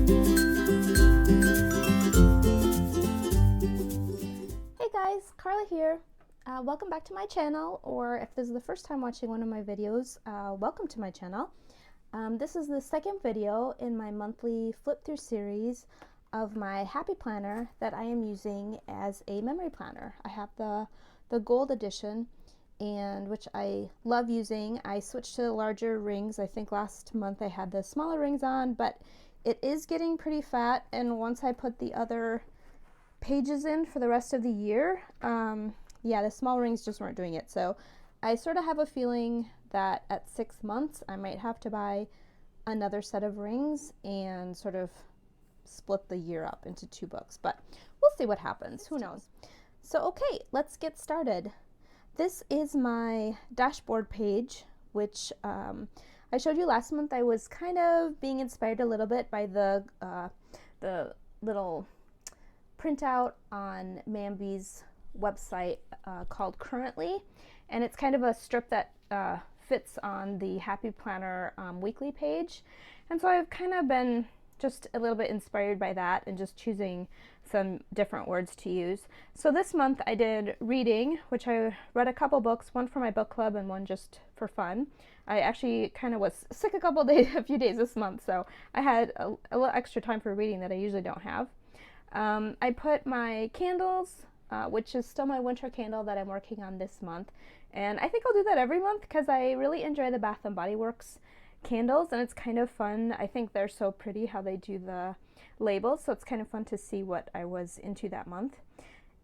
Hey guys, Karla here. Welcome back to my channel, or if this is the first time watching one of my videos, welcome to my channel. This is the second video in my monthly flip through series of my Happy Planner that I am using as a memory planner. I have the gold edition, and which I love using. I switched to the larger rings. I think last month I had the smaller rings on, but it is getting pretty fat, and once I put the other pages in for the rest of the year, yeah, the small rings just weren't doing it. So I sort of have a feeling that at 6 months I might have to buy another set of rings and sort of split the year up into 2 books, but we'll see what happens. Who knows? So okay, let's get started. This is my dashboard page, which I showed you last month. I was kind of being inspired a little bit by the little printout on Mamby's website called Currently, and it's kind of a strip that fits on the Happy Planner weekly page, and so I've kind of been just a little bit inspired by that and just choosing some different words to use. So this month I did reading, which I read a couple books, one for my book club and one just for fun. I actually kind of was sick a few days this month, so I had a little extra time for reading that I usually don't have. I put my candles, which is still my winter candle that I'm working on this month, and I think I'll do that every month because I really enjoy the Bath & Body Works candles, and it's kind of fun. I think they're so pretty how they do the labels, so it's kind of fun to see what I was into that month.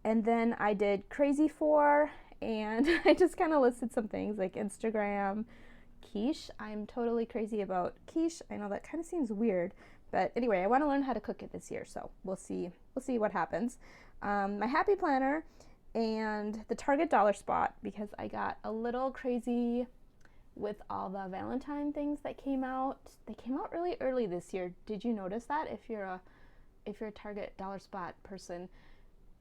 And then I did Crazy For, and I just kind of listed some things like Instagram, quiche. I'm totally crazy about quiche. I know that kind of seems weird, but anyway, I want to learn how to cook it this year, so we'll see what happens. My Happy Planner and the Target dollar spot, because I got a little crazy with all the Valentine things that came out. They came out really early this year. Did you notice that? If you're a Target dollar spot person,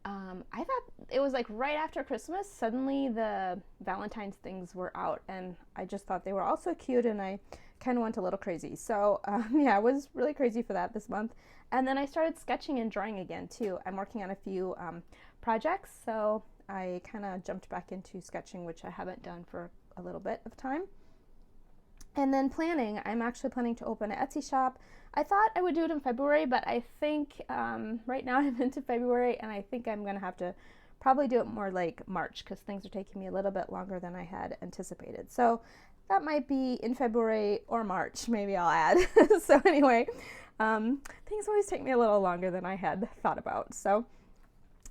I thought it was like right after Christmas, suddenly the Valentine's things were out, and I just thought they were all so cute, and I kind of went a little crazy. So yeah, I was really crazy for that this month. And then I started sketching and drawing again too. I'm working on a few projects, so I kind of jumped back into sketching, which I haven't done for a little bit of time. And then planning, I'm actually planning to open an Etsy shop. I thought I would do it in February, but I think right now I'm into February, and I think I'm going to have to probably do it more like March because things are taking me a little bit longer than I had anticipated. So that might be in February or March, maybe I'll add. So anyway, things always take me a little longer than I had thought about. So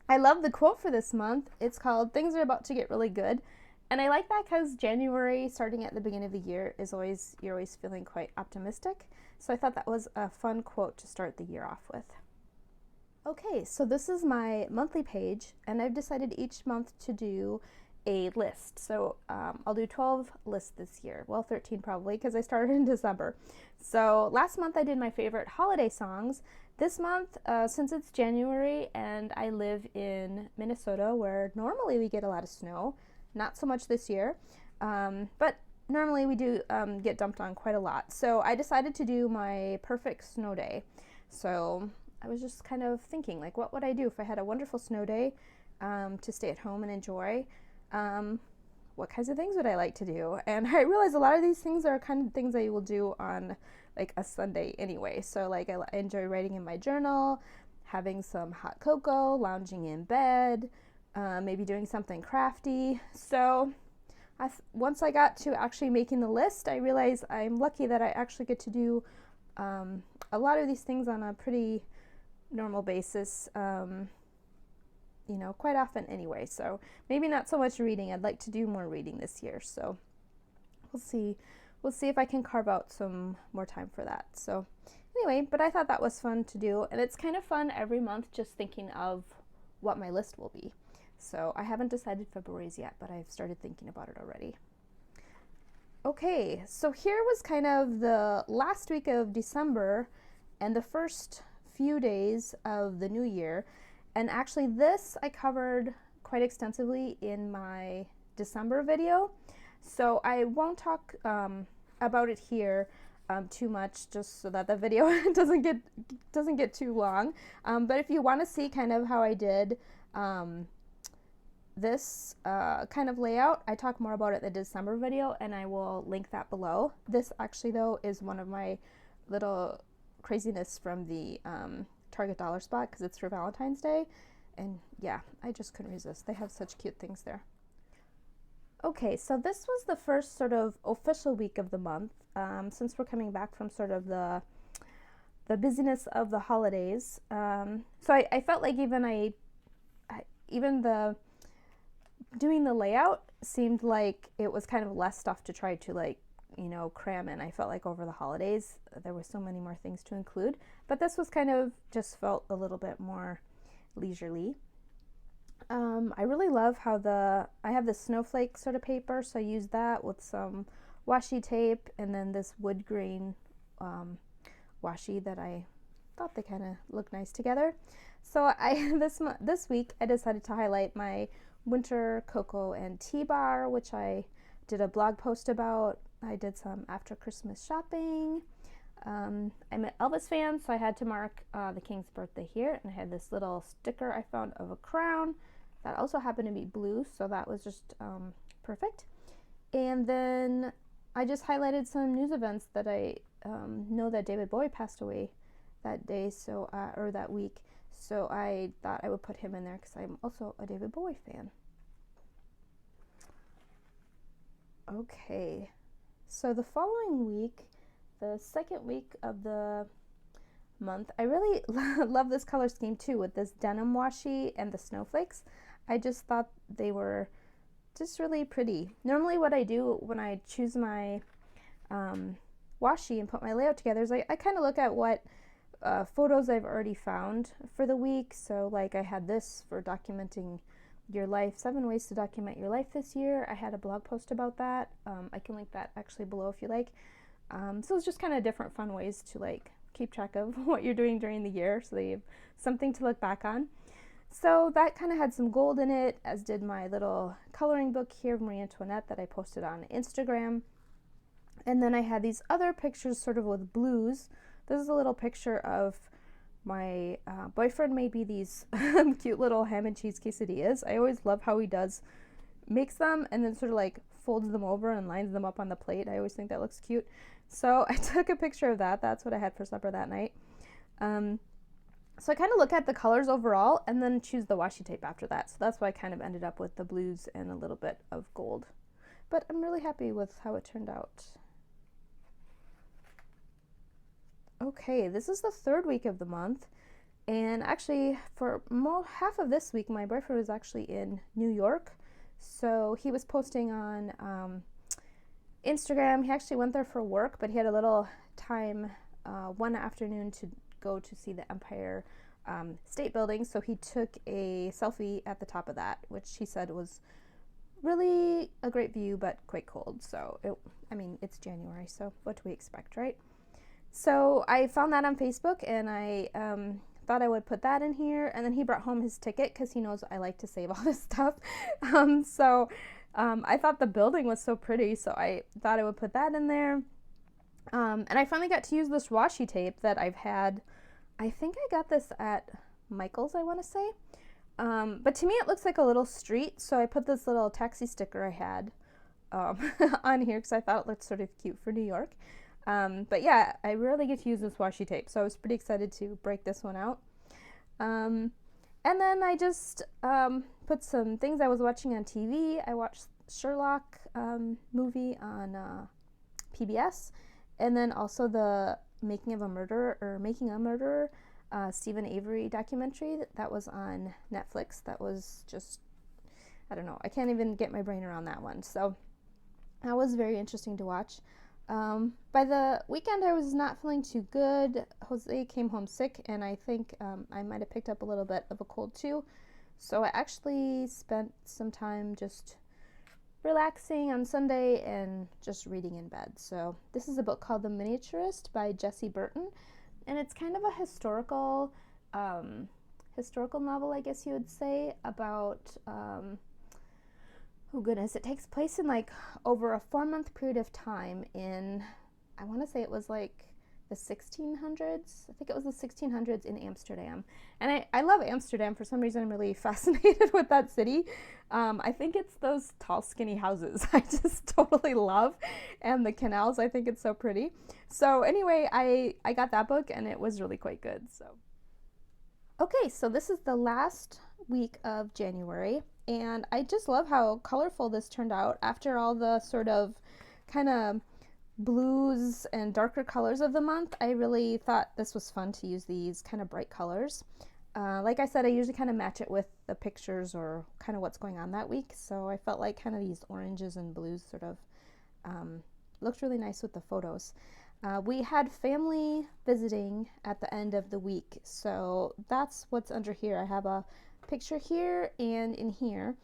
I love the quote for this month. It's called "Things are about to get really good." And I like that because January, starting at the beginning of the year, you're always feeling quite optimistic. So I thought that was a fun quote to start the year off with. Okay, so this is my monthly page, and I've decided each month to do a list. So I'll do 12 lists this year. Well, 13 probably, because I started in December. So last month I did my favorite holiday songs. This month, since it's January and I live in Minnesota, where normally we get a lot of snow, not so much this year, but normally we do get dumped on quite a lot. So I decided to do my perfect snow day. So I was just kind of thinking, like, what would I do if I had a wonderful snow day to stay at home and enjoy? What kinds of things would I like to do? And I realized a lot of these things are kind of things I will do on like a Sunday anyway. So like I enjoy writing in my journal, having some hot cocoa, lounging in bed, maybe doing something crafty. So once I got to actually making the list, I realized I'm lucky that I actually get to do a lot of these things on a pretty normal basis, you know, quite often anyway. So maybe not so much reading. I'd like to do more reading this year. So we'll see if I can carve out some more time for that. So anyway, but I thought that was fun to do, and it's kind of fun every month just thinking of what my list will be. So I haven't decided February's yet, but I've started thinking about it already. Okay, so here was kind of the last week of December and the first few days of the new year. And actually this I covered quite extensively in my December video. So I won't talk about it here. too much, just so that the video doesn't get too long. But if you want to see kind of how I did this kind of layout, I talk more about it in the December video, and I will link that below. This actually though is one of my little craziness from the Target dollar spot, because it's for Valentine's Day, and yeah, I just couldn't resist. They have such cute things there. Okay, so this was the first sort of official week of the month, since we're coming back from sort of the busyness of the holidays. So I felt like even the doing the layout seemed like it was kind of less stuff to try to, like, you know, cram in. I felt like over the holidays there were so many more things to include, but this was kind of just felt a little bit more leisurely. I really love how I have this snowflake sort of paper, so I used that with some washi tape and then this wood grain washi that I thought they kind of look nice together. So this week I decided to highlight my winter cocoa and tea bar, which I did a blog post about. I did some after Christmas shopping. I'm an Elvis fan, so I had to mark the King's birthday here, and I had this little sticker I found of a crown that also happened to be blue, so that was just perfect. And then I just highlighted some news events that I know that David Bowie passed away that day, so or that week, so I thought I would put him in there because I'm also a David Bowie fan. Okay, so the following week, the second week of the month, I really love this color scheme too, with this denim washi and the snowflakes. I just thought they were just really pretty. Normally what I do when I choose my washi and put my layout together is I kind of look at what photos I've already found for the week. So like I had this for documenting your life, 7 ways to document your life this year. I had a blog post about that. I can link that actually below if you like. So it's just kind of different fun ways to like keep track of what you're doing during the year, so that you have something to look back on. So that kind of had some gold in it, as did my little coloring book here of Marie Antoinette that I posted on Instagram. And then I had these other pictures sort of with blues. This is a little picture of my boyfriend made me these cute little ham and cheese quesadillas. I always love how he makes them and then sort of like folds them over and lines them up on the plate. I always think that looks cute. So I took a picture of that. That's what I had for supper that night. So I kind of look at the colors overall and then choose the washi tape after that. So that's why I kind of ended up with the blues and a little bit of gold. But I'm really happy with how it turned out. Okay, this is the third week of the month. And actually, for half of this week, my boyfriend was actually in New York. So he was posting on Instagram. He actually went there for work, but he had a little time one afternoon to go to see the Empire State Building. So he took a selfie at the top of that, which he said was really a great view, but quite cold. So, I mean, it's January, so what do we expect, right? So I found that on Facebook, and I thought I would put that in here. And then he brought home his ticket because he knows I like to save all this stuff. So I thought the building was so pretty, so I thought I would put that in there. And I finally got to use this washi tape that I've had. I think I got this at Michael's, I want to say. But to me it looks like a little street, so I put this little taxi sticker I had on here because I thought it looked sort of cute for New York. But yeah, I rarely get to use this washi tape, so I was pretty excited to break this one out. And then I just put some things I was watching on TV. I watched Sherlock movie on PBS, and then also the Making a Murderer Stephen Avery documentary that was on Netflix. That was just, I don't know, I can't even get my brain around that one. So that was very interesting to watch. By the weekend, I was not feeling too good. Jose came home sick, and I think I might have picked up a little bit of a cold too. So I actually spent some time just relaxing on Sunday and just reading in bed. So this is a book called The Miniaturist by Jessie Burton, and it's kind of a historical novel, I guess you would say, about oh goodness, it takes place in like over a 4-month period of time in, I want to say it was like the 1600s. I think it was the 1600s in Amsterdam. And I love Amsterdam. For some reason, I'm really fascinated with that city. I think it's those tall, skinny houses I just totally love. And the canals, I think it's so pretty. So anyway, I got that book and it was really quite good. So okay, so this is the last week of January. And I just love how colorful this turned out after all the sort of kind of blues and darker colors of the month. I really thought this was fun to use these kind of bright colors. Like I said, I usually kind of match it with the pictures or kind of what's going on that week. So I felt like kind of these oranges and blues sort of looked really nice with the photos. We had family visiting at the end of the week. So that's what's under here. I have a picture here and in here.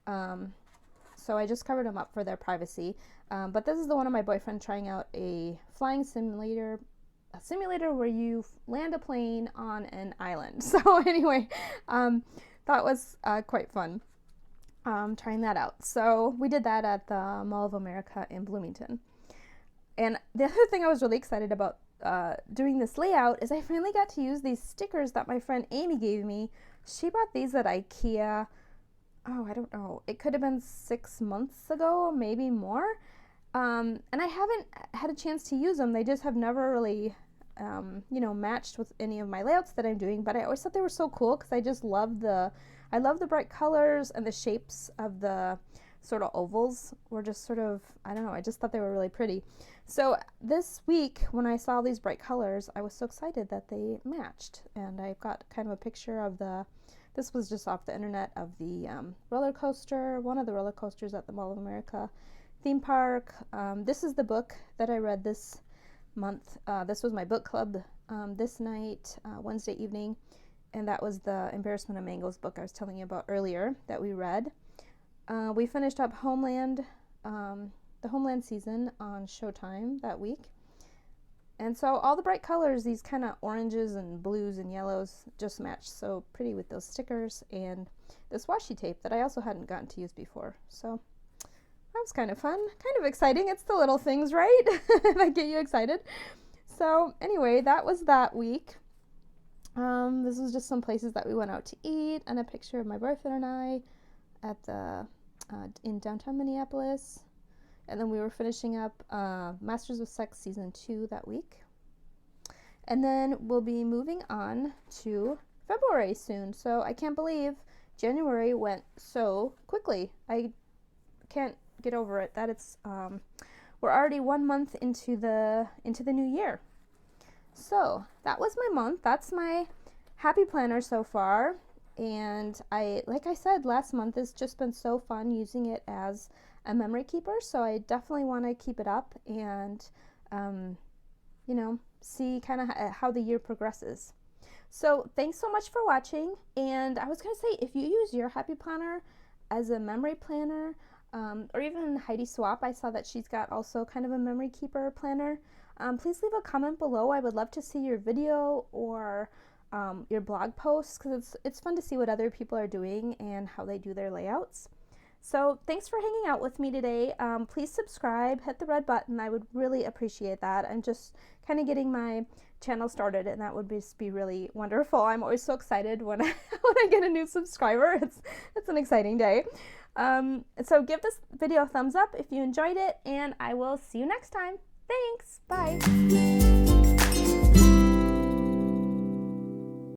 So I just covered them up for their privacy. But this is the one of my boyfriend trying out a flying simulator, a simulator where you land a plane on an island. So anyway, that was quite fun trying that out. So we did that at the Mall of America in Bloomington. And the other thing I was really excited about doing this layout is I finally got to use these stickers that my friend Amy gave me. She bought these at IKEA. Oh, I don't know. It could have been 6 months ago, maybe more. And I haven't had a chance to use them. They just have never really, matched with any of my layouts that I'm doing. But I always thought they were so cool because I just love I love the bright colors, and the shapes of the sort of ovals were just sort of, I don't know, I just thought they were really pretty. So this week when I saw these bright colors, I was so excited that they matched. And I've got kind of a picture of this was just off the internet, of the roller coaster, one of the roller coasters at the Mall of America theme park. This is the book that I read this month. This was my book club this night, Wednesday evening, and that was the Embarrassment of Mangoes book I was telling you about earlier that we read. We finished up Homeland, the Homeland season on Showtime that week. And so all the bright colors, these kind of oranges and blues and yellows, just matched so pretty with those stickers and this washi tape that I also hadn't gotten to use before. So that was kind of fun, kind of exciting. It's the little things, right, that get you excited. So anyway, that was that week. This was just some places that we went out to eat, and a picture of my boyfriend and I at the in downtown Minneapolis. And then we were finishing up Masters of Sex Season 2 that week. And then we'll be moving on to February soon. So I can't believe January went so quickly. I can't get over it that it's we're already 1 month into the new year. So that was my month. That's my happy planner so far. And like I said, last month has just been so fun using it as a memory keeper. So I definitely want to keep it up and, see kind of how the year progresses. So thanks so much for watching. And I was going to say, if you use your happy planner as a memory planner, or even Heidi Swap, I saw that she's got also kind of a memory keeper planner. Please leave a comment below. I would love to see your video or your blog posts, because it's fun to see what other people are doing and how they do their layouts. So thanks for hanging out with me today. Please subscribe, hit the red button. I would really appreciate that. I'm just kind of getting my channel started, and that would just be really wonderful. I'm always so excited when I get a new subscriber. It's an exciting day. So give this video a thumbs up if you enjoyed it, and I will see you next time. Thanks. Bye.